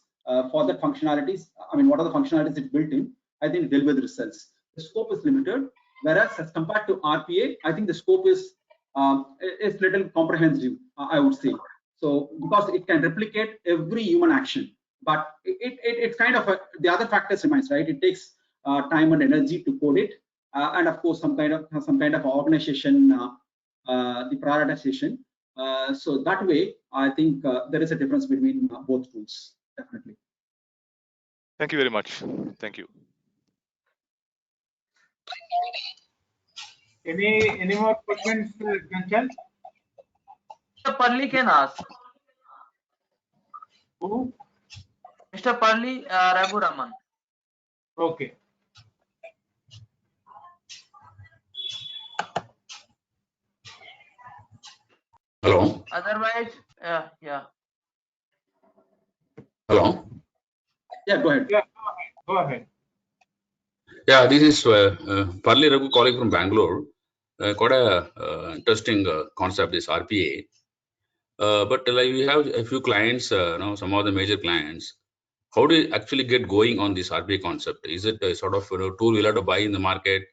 For the functionalities, I mean, what are the functionalities it's built in? I think it delivers the results. The scope is limited, whereas as compared to RPA, I think the scope is little comprehensive, I would say. So because it can replicate every human action, but it's kind of the other factors remains, right? It takes time and energy to code it, and of course some kind of organization, the prioritization. So that way, I think there is a difference between both tools, definitely. Thank you very much. Thank you. Any more questions, Chanchal? Mr. Parli can ask. Who? Mr. Parli Raghuraman. Okay. Hello. Otherwise, yeah. Hello. Yeah, go ahead. Yeah, go ahead. Yeah, this is Parli Raghu calling from Bangalore. Quite a interesting concept, this RPA. But like we have a few clients, some of the major clients. How do you actually get going on this RPA concept? Is it a sort of tool we'll have to buy in the market,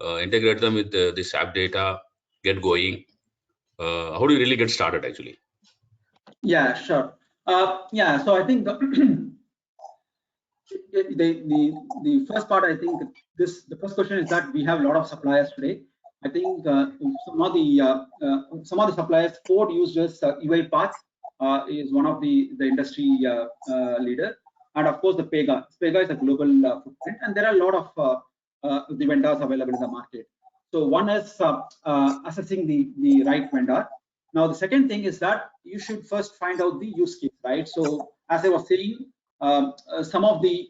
integrate them with this app data, get going? How do you really get started actually? Yeah, sure. Yeah, so I think the first part, I think the first question is that we have a lot of suppliers today. I think some of the suppliers, Ford uses UiPath is one of the industry leader, and of course the Pega. Pega is a global footprint, and there are a lot of the vendors available in the market. So one is assessing the right vendor. Now the second thing is that you should first find out the use case, right? So as I was saying, some of the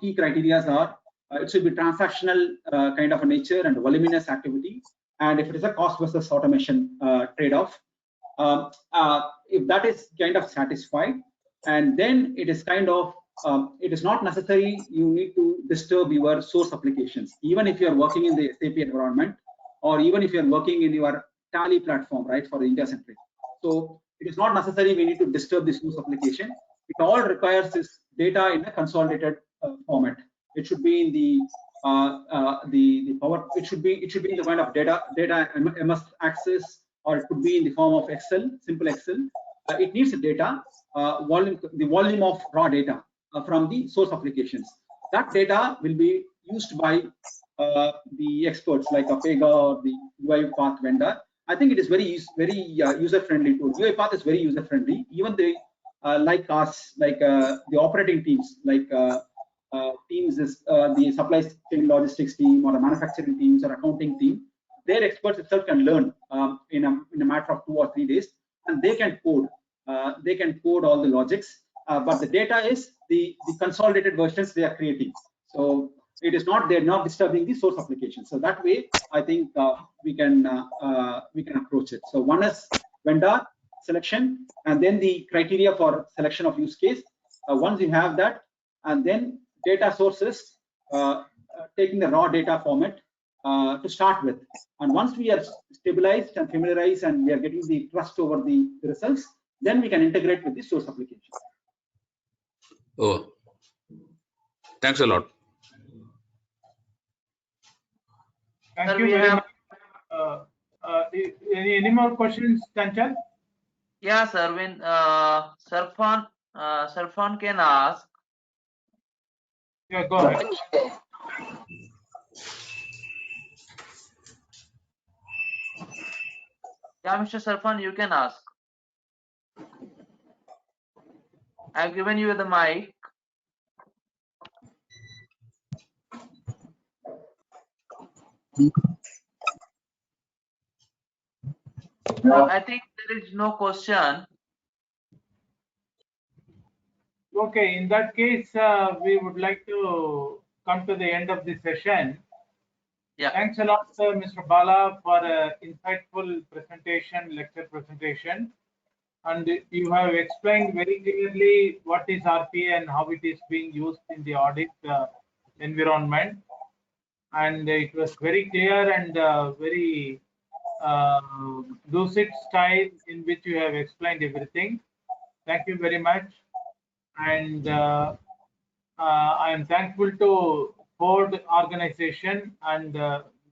key criteria are it should be transactional kind of a nature and voluminous activity, and if it is a cost versus automation trade-off, if that is kind of satisfied, and then it is kind of it is not necessary you need to disturb your source applications, even if you are working in the SAP environment, or even if you are working in your Tally platform, right, for India centric. So it is not necessary we need to disturb the source application. It all requires is data in a consolidated format. It should be in the power. It should be in the kind of data MS Access, or it could be in the form of Excel, simple Excel. It needs the data volume, the volume of raw data from the source applications. That data will be used by the experts like Apega or the UiPath vendor. I think it is very user friendly tool. UiPath is very user friendly. Even the like us, like the operating teams, like teams is the supply chain logistics team, or a manufacturing teams, or accounting team. Their experts itself can learn in a matter of 2 or 3 days, and they can code. They can code all the logics, but the data is the consolidated versions they are creating. So it is not, they're not disturbing the source application. So that way, I think we can approach it. So one is vendor selection, and then the criteria for selection of use case. Once you have that, and then data sources, taking the raw data format to start with. And once we are stabilized and familiarized, and we are getting the trust over the results, then we can integrate with the source application. Oh, thanks a lot. Thank Sir, you we very have- much. Any more questions, Chanchal? Yeah, sir. When Sarfan can ask. Yeah, go ahead. Yeah, Mr. Sarfan, you can ask. I've given you the mic. I think there is no question. Okay, in that case, we would like to come to the end of the session. Yeah. Thanks a lot, Mr. Bala, for an insightful presentation, lecture presentation. And you have explained very clearly what is RPA and how it is being used in the audit environment. And it was very clear and very lucid style in which you have explained everything. Thank you very much. And I am thankful to Ford organization and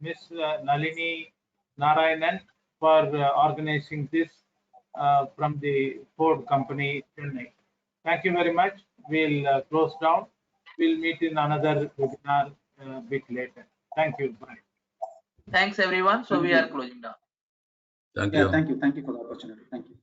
Ms. Nalini Narayanan for organizing this from the Ford company, Chennai. Thank you very much. We'll close down. We'll meet in another webinar a bit later. Thank you. Bye. Thanks, everyone. So Thank we you. are closing down. Thank Yeah, you. thank you for the opportunity. Thank you.